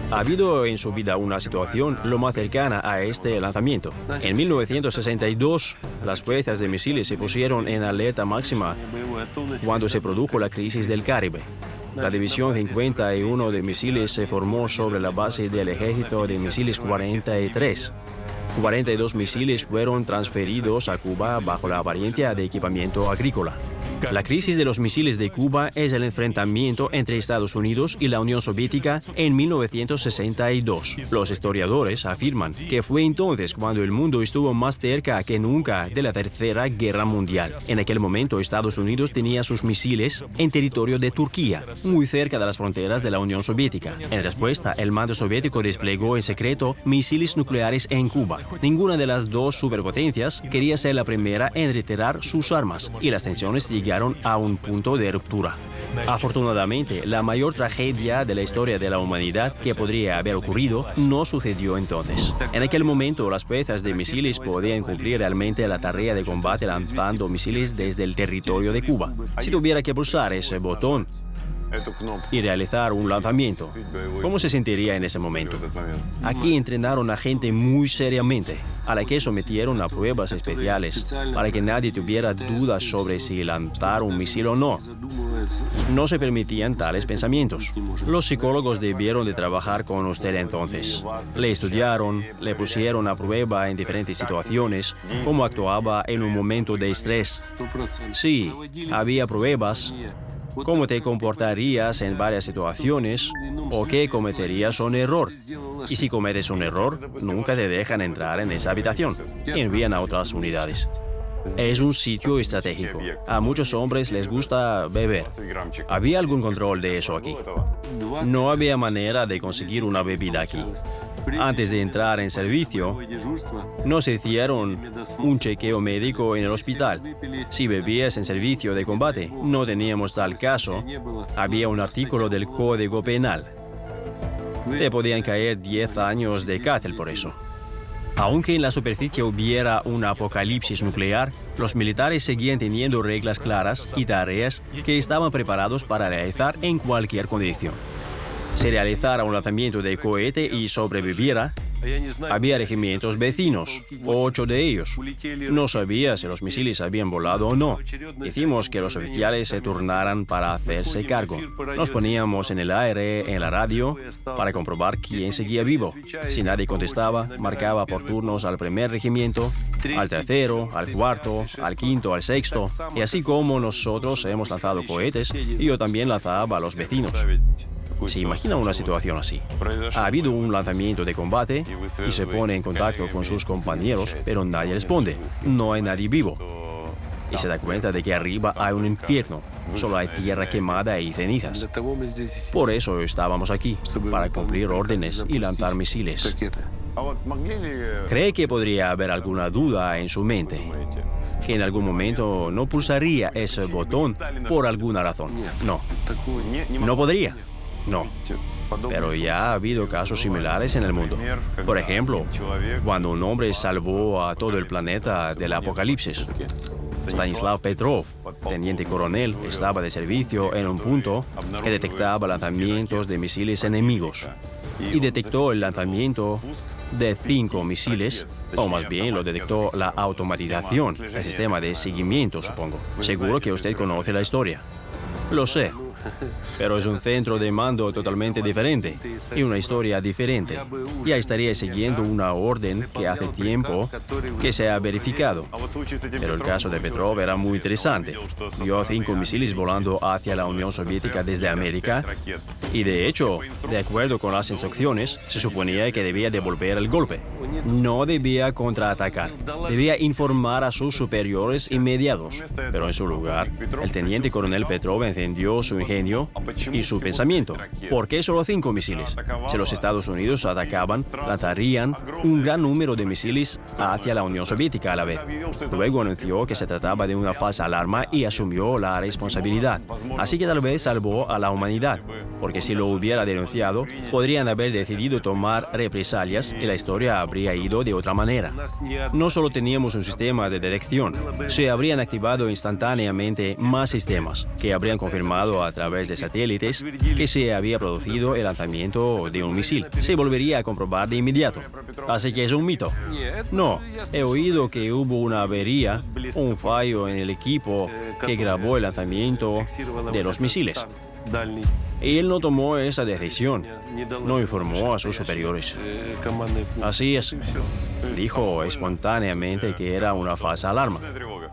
¿Ha habido en su vida una situación lo más cercana a este lanzamiento? En 1962, las fuerzas de misiles se pusieron en alerta máxima cuando se produjo la crisis del Caribe. La División 51 de misiles se formó sobre la base del Ejército de Misiles 43. 42 misiles fueron transferidos a Cuba bajo la apariencia de equipamiento agrícola. La crisis de los misiles de Cuba es el enfrentamiento entre Estados Unidos y la Unión Soviética en 1962. Los historiadores afirman que fue entonces cuando el mundo estuvo más cerca que nunca de la Tercera Guerra Mundial. En aquel momento, Estados Unidos tenía sus misiles en territorio de Turquía, muy cerca de las fronteras de la Unión Soviética. En respuesta, el mando soviético desplegó en secreto misiles nucleares en Cuba. Ninguna de las dos superpotencias quería ser la primera en retirar sus armas, y las tensiones llegaron a un punto de ruptura. Afortunadamente, la mayor tragedia de la historia de la humanidad que podría haber ocurrido no sucedió entonces. En aquel momento, las piezas de misiles podían cumplir realmente la tarea de combate lanzando misiles desde el territorio de Cuba. Si tuviera que pulsar ese botón y realizar un lanzamiento, ¿cómo se sentiría en ese momento? Aquí entrenaron a gente muy seriamente, a la que sometieron a pruebas especiales para que nadie tuviera dudas sobre si lanzar un misil o no. No se permitían tales pensamientos. Los psicólogos debieron de trabajar con usted entonces. Le estudiaron, le pusieron a prueba en diferentes situaciones, cómo actuaba en un momento de estrés. Sí, había pruebas. ¿Cómo te comportarías en varias situaciones o qué cometerías un error? Y si cometes un error, nunca te dejan entrar en esa habitación. Envían a otras unidades. Es un sitio estratégico. A muchos hombres les gusta beber. ¿Había algún control de eso aquí? No había manera de conseguir una bebida aquí. Antes de entrar en servicio, nos hicieron un chequeo médico en el hospital. Si bebías en servicio de combate, no teníamos tal caso. Había un artículo del Código Penal. Te podían caer 10 años de cárcel por eso. Aunque en la superficie hubiera un apocalipsis nuclear, los militares seguían teniendo reglas claras y tareas que estaban preparados para realizar en cualquier condición. Si realizara un lanzamiento de cohete y sobreviviera, había regimientos vecinos, 8 de ellos. No sabía si los misiles habían volado o no. Hicimos que los oficiales se turnaran para hacerse cargo. Nos poníamos en el aire, en la radio, para comprobar quién seguía vivo. Si nadie contestaba, marcaba por turnos al primer regimiento, al tercero, al cuarto, al quinto, al sexto. Y así como nosotros hemos lanzado cohetes, yo también lanzaba a los vecinos. Se imagina una situación así. Ha habido un lanzamiento de combate y se pone en contacto con sus compañeros, pero nadie responde. No hay nadie vivo. Y se da cuenta de que arriba hay un infierno. Solo hay tierra quemada y cenizas. Por eso estábamos aquí, para cumplir órdenes y lanzar misiles. ¿Cree que podría haber alguna duda en su mente? Que en algún momento no pulsaría ese botón por alguna razón. No. No podría. No, pero ya ha habido casos similares en el mundo. Por ejemplo, cuando un hombre salvó a todo el planeta del apocalipsis. Stanislav Petrov, teniente coronel, estaba de servicio en un punto que detectaba lanzamientos de misiles enemigos. Y detectó el lanzamiento de 5 misiles, o más bien lo detectó la automatización, el sistema de seguimiento, supongo. Seguro que usted conoce la historia. Lo sé. Pero es un centro de mando totalmente diferente y una historia diferente. Ya estaría siguiendo una orden que hace tiempo que se ha verificado. Pero el caso de Petrov era muy interesante. Vio 5 misiles volando hacia la Unión Soviética desde América y, de hecho, de acuerdo con las instrucciones, se suponía que debía devolver el golpe. No debía contraatacar. Debía informar a sus superiores inmediatos. Pero en su lugar, el teniente coronel Petrov encendió su ingenio y su pensamiento. ¿Por qué solo 5 misiles? Si los Estados Unidos atacaban, lanzarían un gran número de misiles hacia la Unión Soviética a la vez. Luego anunció que se trataba de una falsa alarma y asumió la responsabilidad. Así que tal vez salvó a la humanidad, porque si lo hubiera denunciado, podrían haber decidido tomar represalias y la historia habría ido de otra manera. No solo teníamos un sistema de detección, se habrían activado instantáneamente más sistemas que habrían confirmado a través de satélites que se había producido el lanzamiento de un misil. Se volvería a comprobar de inmediato. Así que es un mito. No, he oído que hubo una avería, un fallo en el equipo que grabó el lanzamiento de los misiles. Y él no tomó esa decisión, no informó a sus superiores. Así es. Dijo espontáneamente que era una falsa alarma.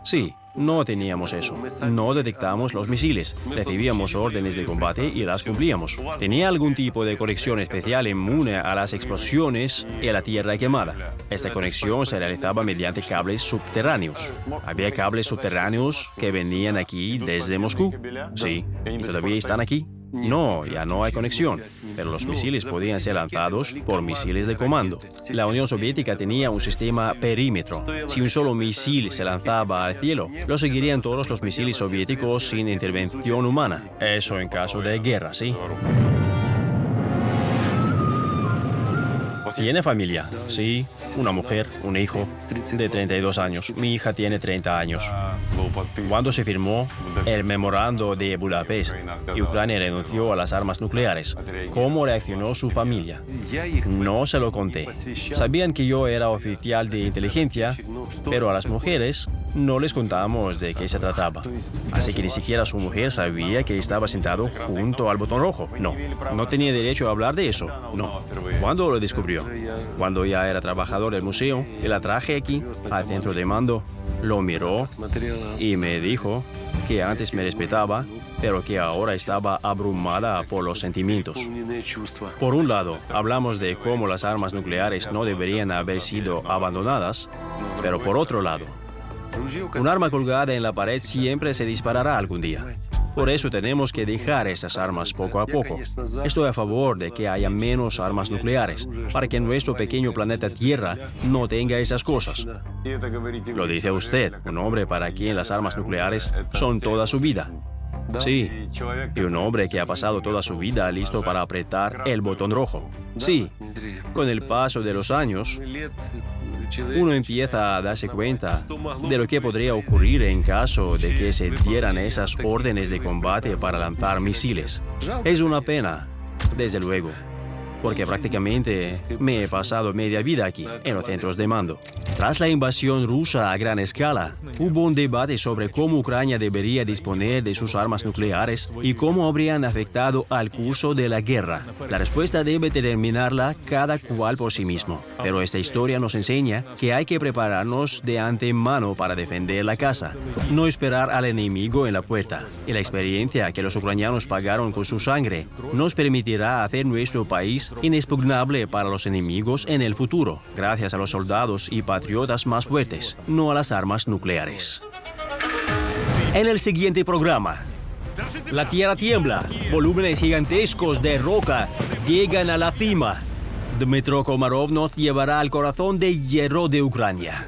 Sí, No teníamos eso. No detectamos los misiles. Recibíamos órdenes de combate y las cumplíamos. Tenía algún tipo de conexión especial inmune a las explosiones y a la tierra quemada. Esta conexión se realizaba mediante cables subterráneos. Había cables subterráneos que venían aquí desde Moscú. Sí. ¿Y todavía están aquí? No, ya no hay conexión, pero los misiles podían ser lanzados por misiles de comando. La Unión Soviética tenía un sistema perímetro. Si un solo misil se lanzaba al cielo, lo seguirían todos los misiles soviéticos sin intervención humana. Eso en caso de guerra, ¿sí? ¿Tiene familia? Sí, una mujer, un hijo de 32 años. Mi hija tiene 30 años. Cuando se firmó el memorando de Budapest y Ucrania renunció a las armas nucleares, ¿cómo reaccionó su familia? No se lo conté. Sabían que yo era oficial de inteligencia, pero a las mujeres no les contamos de qué se trataba. Así que ni siquiera su mujer sabía que estaba sentado junto al botón rojo. No tenía derecho a hablar de eso. No. ¿Cuándo lo descubrió? Cuando ya era trabajador del museo y la traje aquí, al centro de mando, lo miró y me dijo que antes me respetaba, pero que ahora estaba abrumada por los sentimientos. Por un lado, hablamos de cómo las armas nucleares no deberían haber sido abandonadas, pero por otro lado, un arma colgada en la pared siempre se disparará algún día. Por eso tenemos que dejar esas armas poco a poco. Estoy a favor de que haya menos armas nucleares, para que nuestro pequeño planeta Tierra no tenga esas cosas. Lo dice usted, un hombre para quien las armas nucleares son toda su vida. Sí, y un hombre que ha pasado toda su vida listo para apretar el botón rojo. Sí, con el paso de los años, uno empieza a darse cuenta de lo que podría ocurrir en caso de que se dieran esas órdenes de combate para lanzar misiles. Es una pena, desde luego, porque prácticamente me he pasado media vida aquí, en los centros de mando. Tras la invasión rusa a gran escala, hubo un debate sobre cómo Ucrania debería disponer de sus armas nucleares y cómo habrían afectado al curso de la guerra. La respuesta debe determinarla cada cual por sí mismo. Pero esta historia nos enseña que hay que prepararnos de antemano para defender la casa, no esperar al enemigo en la puerta. Y la experiencia que los ucranianos pagaron con su sangre nos permitirá hacer nuestro país inexpugnable para los enemigos en el futuro, gracias a los soldados y patriotas más fuertes, no a las armas nucleares. En el siguiente programa, la tierra tiembla, volúmenes gigantescos de roca llegan a la cima. Dmytro Komarov nos llevará al corazón de hierro de Ucrania.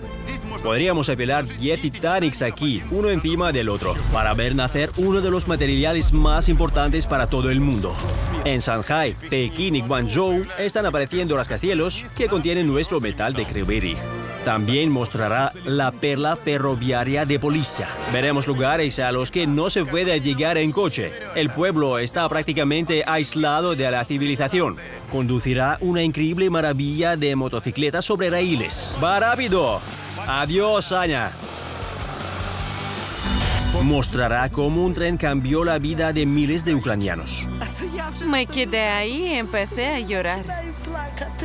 Podríamos apelar 10 Titanics aquí, uno encima del otro, para ver nacer uno de los materiales más importantes para todo el mundo. En Shanghai, Pekín y Guangzhou están apareciendo rascacielos que contienen nuestro metal de Kryvyi. También mostrará la perla ferroviaria de Polissa. Veremos lugares a los que no se puede llegar en coche. El pueblo está prácticamente aislado de la civilización. Conducirá una increíble maravilla de motocicletas sobre raíles. ¡Va rápido! Adiós, Aña. Mostrará cómo un tren cambió la vida de miles de ucranianos. Me quedé ahí y empecé a llorar.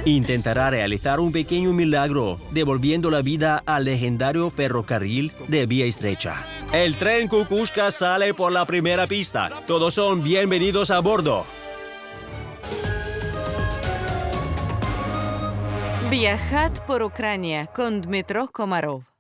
Intentará realizar un pequeño milagro, devolviendo la vida al legendario ferrocarril de vía estrecha. El tren Kukushka sale por la primera pista. Todos son bienvenidos a bordo. Viajad por Ucrania con Dmytro Komarov.